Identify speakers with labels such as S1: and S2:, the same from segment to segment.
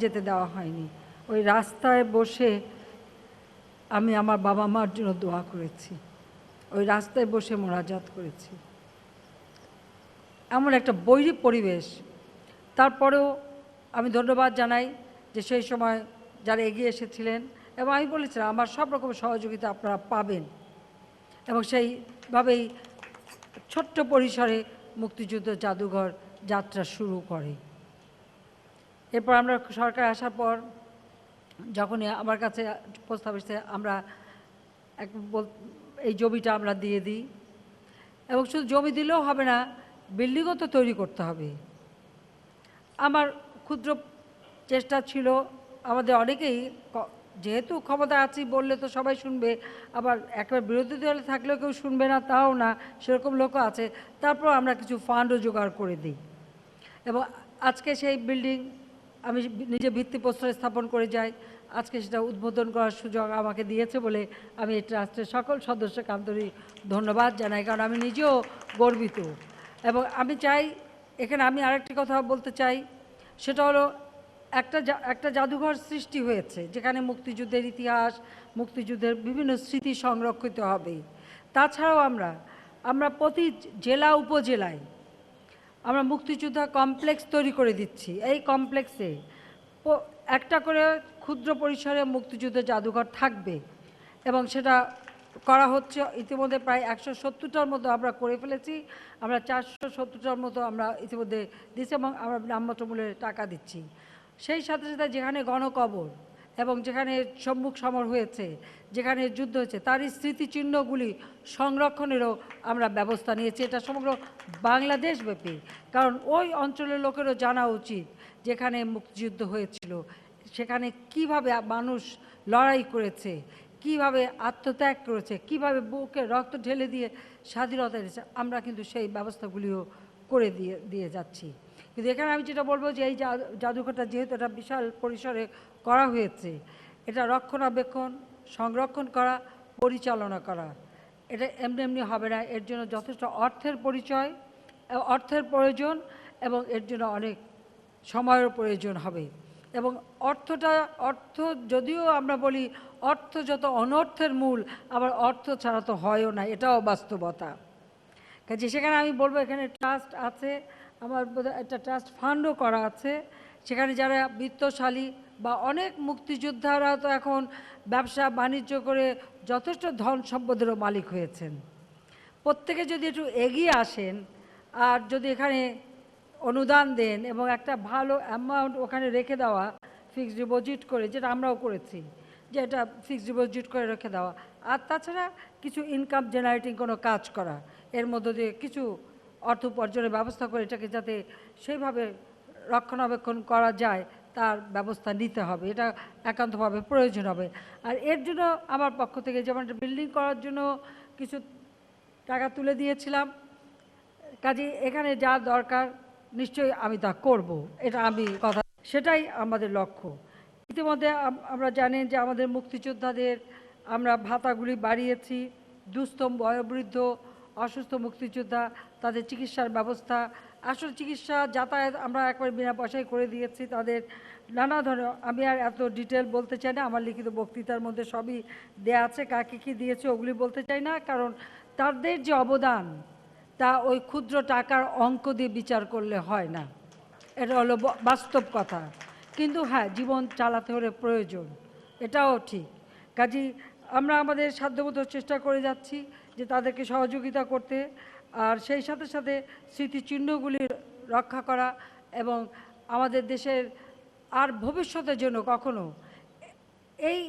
S1: যেতে দেওয়া হয়নি। ওই রাস্তায় বসে আমি আমার বাবা মার জন্য দোয়া করেছি, ওই রাস্তায় বসে মোনাজাত করেছি। এমন একটা বৈরী পরিবেশ। তারপরেও আমি ধন্যবাদ জানাই যে সেই সময় যারা এগিয়ে এসেছিলেন, এবং আমি বলেছিলাম আমার সব রকম সহযোগিতা আপনারা পাবেন, এবং সেইভাবেই ছোট্ট পরিসরে মুক্তিযুদ্ধ জাদুঘর যাত্রা শুরু করে। এরপর আমরা সরকার আসার পর যখনই আমার কাছে প্রস্তাব এসেছে আমরা এই জমিটা আমরা দিয়ে দিই, এবং শুধু জমি দিলেও হবে না, বিল্ডিংও তো তৈরি করতে হবে। আমার ক্ষুদ্র চেষ্টা ছিল, আমাদের অনেকেই যেহেতু ক্ষমতা আছি বললে তো সবাই শুনবে, আবার একবার বিরোধী দলে থাকলেও কেউ শুনবে না তাও না, সেরকম লোকও আছে। তারপর আমরা কিছু ফান্ডও জোগাড় করে দিই, এবং আজকে সেই বিল্ডিং আমি নিজে ভিত্তিপ্রস্তর স্থাপন করে যাই। আজকে সেটা উদ্বোধন করার সুযোগ আমাকে দিয়েছে বলে আমি এই ট্রাস্টের সকল সদস্যকে আন্তরিক ধন্যবাদ জানাই, কারণ আমি নিজেও গর্বিত। এবং আমি চাই এখানে আমি আরেকটি কথা বলতে চাই, সেটা হলো একটা জাদুঘর সৃষ্টি হয়েছে যেখানে মুক্তিযুদ্ধের ইতিহাস, মুক্তিযুদ্ধের বিভিন্ন স্মৃতি সংরক্ষিত হবে। তাছাড়াও আমরা প্রতি জেলা উপজেলায় আমরা মুক্তিযোদ্ধা কমপ্লেক্স তৈরি করে দিচ্ছি। এই কমপ্লেক্সে একটা করে ক্ষুদ্র পরিসরে মুক্তিযুদ্ধ জাদুঘর থাকবে, এবং সেটা করা হচ্ছে। ইতিমধ্যে প্রায় 170টার মতো আমরা করে ফেলেছি। আমরা 470টার মতো আমরা ইতিমধ্যে দিচ্ছি, এবং আমরা নামমাত্র মূল্যে টাকা দিচ্ছি। সেই সাথে সাথে যেখানে গণকবর এবং যেখানে সম্মুখ সমর হয়েছে, যেখানে যুদ্ধ হয়েছে, তারই স্মৃতিচিহ্নগুলি সংরক্ষণেরও আমরা ব্যবস্থা নিয়েছি। এটা সমগ্র বাংলাদেশব্যাপী, কারণ ওই অঞ্চলের লোকেরও জানা উচিত যেখানে মুক্তিযুদ্ধ হয়েছিল, সেখানে কিভাবে মানুষ লড়াই করেছে, কিভাবে আত্মত্যাগ করেছে, কিভাবে বুকে রক্ত ঢেলে দিয়ে স্বাধীনতা এনেছে। আমরা কিন্তু সেই ব্যবস্থাগুলিও করে দিয়ে যাচ্ছি। কিন্তু এখানে আমি যেটা বলবো যে এই জাদুঘরটা যেহেতু এটা বিশাল পরিসরে করা হয়েছে, এটা রক্ষণাবেক্ষণ, সংরক্ষণ করা, পরিচালনা করা, এটা এমনি এমনি হবে না। এর জন্য যথেষ্ট অর্থের প্রয়োজন, এবং এর জন্য অনেক সময়ের প্রয়োজন হবে। এবং অর্থ যদিও আমরা বলি অর্থ যত অনর্থের মূল, আবার অর্থ ছাড়া তো হয়ও না, এটাও বাস্তবতা। কাজে সেখানে আমি বলবো এখানে ট্রাস্ট আছে, আমার একটা ট্রাস্ট ফান্ডও করা আছে। সেখানে যারা বিত্তশালী বা অনেক মুক্তিযোদ্ধারা তো এখন ব্যবসা বাণিজ্য করে যথেষ্ট ধন সম্পদেরও মালিক হয়েছেন। প্রত্যেকে যদি একটু এগিয়ে আসেন আর যদি এখানে অনুদান দেন এবং একটা ভালো অ্যামাউন্ট ওখানে রেখে দেওয়া, ফিক্সড ডিপোজিট করে, যেটা আমরাও করেছি, যে এটা ফিক্সড ডিপোজিট করে রেখে দেওয়া, আর তাছাড়া কিছু ইনকাম জেনারেটিং কোনো কাজ করা, এর মধ্য দিয়ে কিছু অর্থ উপার্জনের ব্যবস্থা করে এটাকে যাতে সেইভাবে রক্ষণাবেক্ষণ করা যায় তার ব্যবস্থা নিতে হবে। এটা একান্তভাবে প্রয়োজন হবে। আর এর জন্য আমার পক্ষ থেকে যেমন বিল্ডিং করার জন্য কিছু টাকা তুলে দিয়েছিলাম, কাজে এখানে যা দরকার নিশ্চয়ই আমি তা করব, এটা আমি কথা, সেটাই আমাদের লক্ষ্য। ইতিমধ্যে আমরা জানেন যে আমাদের মুক্তিযোদ্ধাদের আমরা ভাতাগুলি বাড়িয়েছি। দুস্থ, বয়োবৃদ্ধ, অসুস্থ মুক্তিযোদ্ধা তাদের চিকিৎসার ব্যবস্থা, আসল চিকিৎসা, যাতায়াত আমরা একবার বিনা পয়সায় করে দিয়েছি তাদের। নানা ধরনের, আমি আর এত ডিটেল বলতে চাই না, আমার লিখিত বক্তৃতার মধ্যে সবই দেয়া আছে, কাকে কী দিয়েছে ওগুলি বলতে চাই না, কারণ তাদের যে অবদান তা ওই ক্ষুদ্র টাকার অঙ্ক দিয়ে বিচার করলে হয় না, এটা হলো বাস্তব কথা। কিন্তু হ্যাঁ, জীবন চালাতে হলে প্রয়োজন, এটাও ঠিক। কাজেই আমরা আমাদের সাধ্যমতো চেষ্টা করে যাচ্ছি যে তাদেরকে সহযোগিতা করতে, আর সেই সাথে সাথে স্মৃতিচিহ্নগুলি রক্ষা করা, এবং আমাদের দেশের আর ভবিষ্যতের জন্য কখনো এই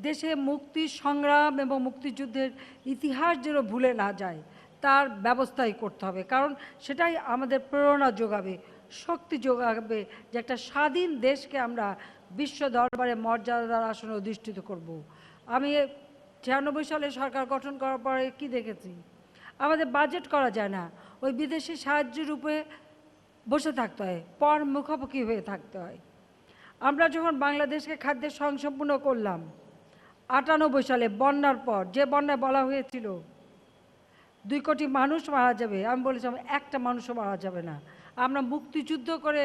S1: দেশে মুক্তি সংগ্রাম এবং মুক্তিযুদ্ধের ইতিহাস যেন ভুলে না যায় তার ব্যবস্থাই করতে হবে, কারণ সেটাই আমাদের প্রেরণা যোগাবে, শক্তি যোগাবে, যে একটা স্বাধীন দেশকে আমরা বিশ্ব দরবারে মর্যাদার আসনে অধিষ্ঠিত করব। আমি 96 সালে সরকার গঠন করার পরে কি দেখেছি, আমাদের বাজেট করা যায় না, ওই বিদেশি সাহায্যের রূপে বসে থাকতে হয়, পর মুখোমুখি হয়ে থাকতে হয়। আমরা যখন বাংলাদেশকে খাদ্যের স্বয়ংসম্পূর্ণ করলাম 98 সালে বন্যার পর, যে বন্যায় বলা হয়েছিল 2 কোটি মানুষ মারা যাবে, আমি বলেছিলাম একটা মানুষও মারা যাবে না। আমরা মুক্তিযুদ্ধ করে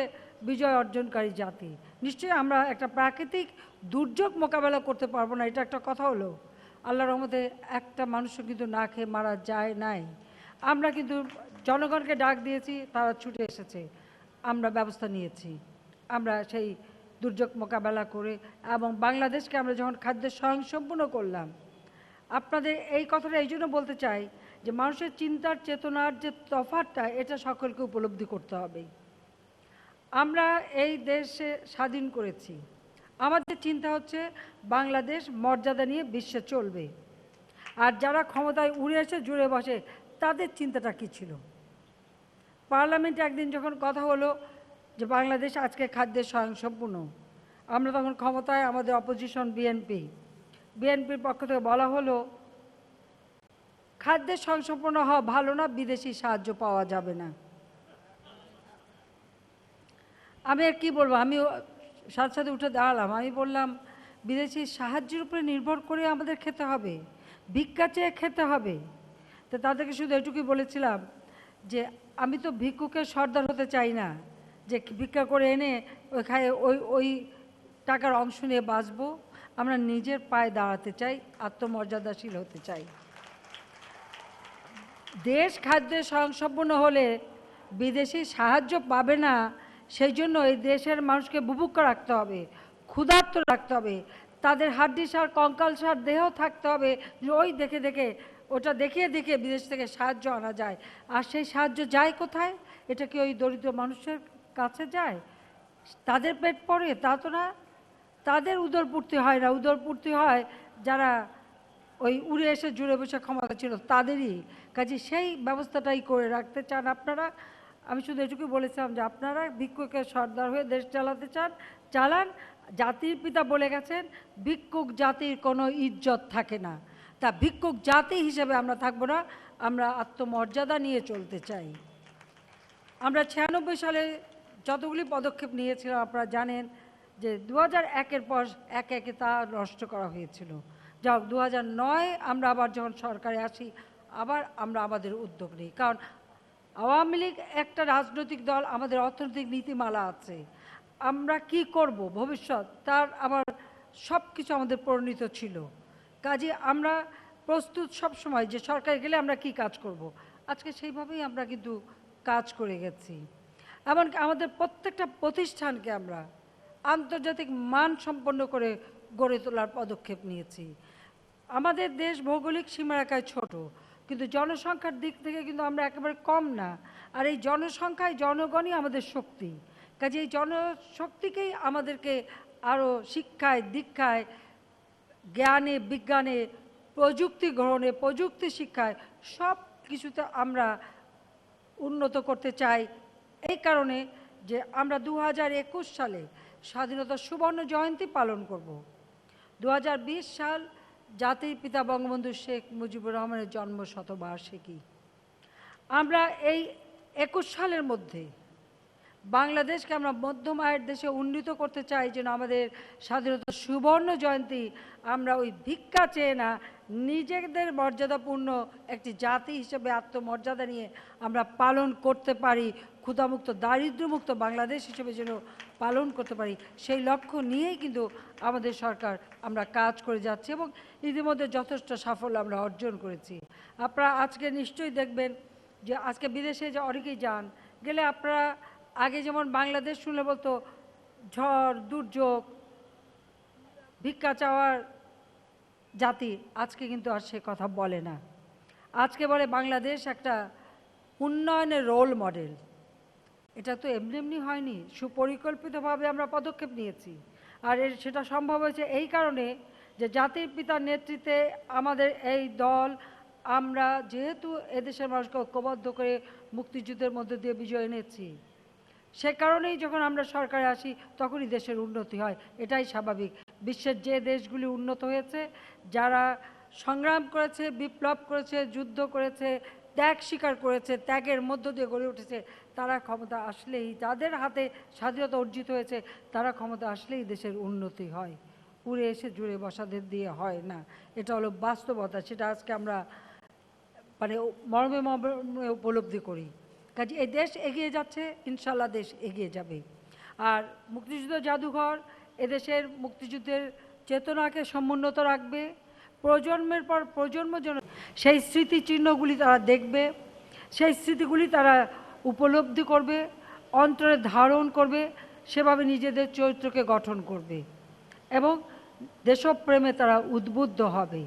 S1: বিজয় অর্জনকারী জাতি। নিশ্চয়ই আমরা একটা প্রাকৃতিক দুর্যোগ মোকাবেলা করতে পারবো না, এটা একটা কথা হলো। আল্লাহর রহমতে একটা মানুষও কিন্তু না খেয়ে মারা যায় নাই। আমরা কিন্তু জনগণকে ডাক দিয়েছি, তারা ছুটে এসেছে, আমরা ব্যবস্থা নিয়েছি। আমরা সেই দুর্যোগ মোকাবেলা করে এবং বাংলাদেশকে আমরা যখন খাদ্যের স্বয়ংসম্পূর্ণ করলাম, আপনাদের এই কথাটা এই জন্য বলতে চাই যে মানুষের চিন্তার চেতনার যে তফাৎটা, এটা সকলকে উপলব্ধি করতে হবে। আমরা এই দেশে স্বাধীন করেছি, আমাদের চিন্তা হচ্ছে বাংলাদেশ মর্যাদা নিয়ে বিশ্বে চলবে। আর যারা ক্ষমতায় উড়ে এসে জুড়ে বসে, তাদের চিন্তাটা কী ছিল? পার্লামেন্টে একদিন যখন কথা হলো যে বাংলাদেশ আজকে খাদ্যের স্বয়ংসম্পূর্ণ, আমরা তখন ক্ষমতায়, আমাদের অপোজিশন বিএনপির পক্ষ থেকে বলা হলো খাদ্যের স্বয়ংসম্পূর্ণ হওয়া ভালো না, বিদেশি সাহায্য পাওয়া যাবে না। আমি আর কী বলবো, আমি সাথে সাথে উঠে দাঁড়ালাম, আমি বললাম বিদেশি সাহায্যের উপরে নির্ভর করে আমাদের খেতে হবে, ভিক্ষা চেয়ে খেতে হবে। তো তাদেরকে শুধু এটুকুই বলেছিলাম যে আমি তো ভিক্ষুকের সর্দার হতে চাই না, যে ভিক্ষা করে এনে ওই খায় ওই টাকার অংশ নিয়ে বাঁচবো। আমরা নিজের পায়ে দাঁড়াতে চাই, আত্মমর্যাদাশীল হতে চাই। দেশ খাদ্যে স্বয়ংসম্পূর্ণ হলে বিদেশি সাহায্য পাবে না, সেই জন্য এই দেশের মানুষকে বুভুক্ষা রাখতে হবে, ক্ষুধার্ত রাখতে হবে, তাদের হাড্ডি সার কঙ্কাল সার দেহ থাকতে হবে, যে ওই দেখে দেখে ওটা দেখিয়ে দেখিয়ে বিদেশ থেকে সাহায্য আনা যায়। আর সেই সাহায্য যায় কোথায়? এটা কি ওই দরিদ্র মানুষের কাছে যায়? তাদের পেট পড়ে তা তো না, তাদের উদরপূর্তি হয় না, উদরপূর্তি হয় যারা ওই উড়ে এসে জুড়ে বসে ক্ষমতা ছিল তাদেরই। কাজে সেই ব্যবস্থাটাই করে রাখতে চান আপনারা। আমি শুধু এটুকু বলেছিলাম যে আপনারা ভিক্ষুকের সর্দার হয়ে দেশ চালাতে চান, চালান। জাতির পিতা বলে গেছেন ভিক্ষুক জাতির কোনো ইজ্জত থাকে না, তা ভিক্ষুক জাতি হিসেবে আমরা থাকবো না, আমরা আত্মমর্যাদা নিয়ে চলতে চাই। আমরা 96 সালে যতগুলি পদক্ষেপ নিয়েছিলাম আপনারা জানেন যে 2001-এর পর একে একে তা নষ্ট করা হয়েছিল। যাক 2009 আমরা আবার যখন সরকারে আসি, আবার আমরা আমাদের উদ্যোগ নিই, কারণ আওয়ামী লীগ একটা রাজনৈতিক দল, আমাদের অর্থনৈতিক নীতিমালা আছে, আমরা কি করব ভবিষ্যৎ তার আবার সব কিছু আমাদের প্রণীত ছিল। কাজে আমরা প্রস্তুত সব সময় যে সরকার গেলে আমরা কি কাজ করব। আজকে সেইভাবেই আমরা কিন্তু কাজ করে গেছি। এমনকি আমাদের প্রত্যেকটা প্রতিষ্ঠানকে আমরা আন্তর্জাতিক মান সম্পন্ন করে গড়ে তোলার পদক্ষেপ নিয়েছি। আমাদের দেশ ভৌগোলিক সীমারেখায় ছোট, কিন্তু জনসংখ্যার দিক থেকে কিন্তু আমরা একেবারে কম না। আর এই জনসংখ্যায় জনগণই আমাদের শক্তি। কাজে এই জনশক্তিকেই আমাদেরকে আরও শিক্ষায়, দীক্ষায়, জ্ঞানে, বিজ্ঞানে, প্রযুক্তি গ্রহণে, প্রযুক্তি শিক্ষায় সব কিছুতে আমরা উন্নত করতে চাই। এই কারণে যে আমরা 2021 সালে স্বাধীনতার সুবর্ণ জয়ন্তী পালন করব। 2020 সাল জাতির পিতা বঙ্গবন্ধু শেখ মুজিবুর রহমানের জন্ম শতবার্ষিকী। আমরা এই 21 সালের মধ্যে বাংলাদেশকে আমরা মধ্যম আয়ের দেশে উন্নীত করতে চাই, যেন আমাদের স্বাধীনতার সুবর্ণ জয়ন্তী আমরা ওই ভিক্ষা চেয়ে না, নিজেদের মর্যাদাপূর্ণ একটি জাতি হিসেবে আত্মমর্যাদা নিয়ে আমরা পালন করতে পারি, ক্ষুধামুক্ত দারিদ্র্যমুক্ত বাংলাদেশ হিসেবে যেন পালন করতে পারি, সেই লক্ষ্য নিয়েই কিন্তু আমাদের সরকার আমরা কাজ করে যাচ্ছি এবং ইতিমধ্যে যথেষ্ট সাফল্য আমরা অর্জন করেছি। আপনারা আজকে নিশ্চয়ই দেখবেন যে আজকে বিদেশে যে অনেকেই যান, গেলে আপনারা আগে যেমন বাংলাদেশ শুনলে বলতো ঝড় দুর্যোগ ভিক্ষা চাওয়ার জাতি, আজকে কিন্তু আর সে কথা বলে না। আজকে বলে বাংলাদেশ একটা উন্নয়নের রোল মডেল। এটা তো এমনি এমনি হয়নি, সুপরিকল্পিতভাবে আমরা পদক্ষেপ নিয়েছি। আর সেটা সম্ভব হয়েছে এই কারণে যে জাতির পিতার নেতৃত্বে আমাদের এই দল, আমরা যেহেতু এদেশের মানুষকে ঐক্যবদ্ধ করে মুক্তিযুদ্ধের মধ্যে দিয়ে বিজয় এনেছি, সে কারণেই যখন আমরা সরকারে আসি তখনই দেশের উন্নতি হয়, এটাই স্বাভাবিক। বিশ্বের যে দেশগুলি উন্নত হয়েছে, যারা সংগ্রাম করেছে, বিপ্লব করেছে, যুদ্ধ করেছে, ত্যাগ স্বীকার করেছে, ত্যাগের মধ্য দিয়ে গড়ে উঠেছে, তারা ক্ষমতা আসলেই, যাদের হাতে স্বাধীনতা অর্জিত হয়েছে, তারা ক্ষমতা আসলেই দেশের উন্নতি হয়, উড়ে এসে জুড়ে বসাদের দিয়ে হয় না। এটা হলো বাস্তবতা, সেটা আজকে আমরা মানে মর্মে মর্মে উপলব্ধি করি। কাজে এই দেশ এগিয়ে যাচ্ছে, ইনশাল্লাহ দেশ এগিয়ে যাবে। আর মুক্তিযুদ্ধ জাদুঘর এদেশের মুক্তিযুদ্ধের চেতনাকে সমুন্নত রাখবে, প্রজন্মের পর প্রজন্ম যেন সেই স্মৃতিচিহ্নগুলি তারা দেখবে, সেই স্মৃতিগুলি তারা উপলব্ধি করবে, অন্তরে ধারণ করবে, সেভাবে নিজেদের চরিত্রকে গঠন করবে এবং দেশপ্রেমে তারা উদ্বুদ্ধ হবে।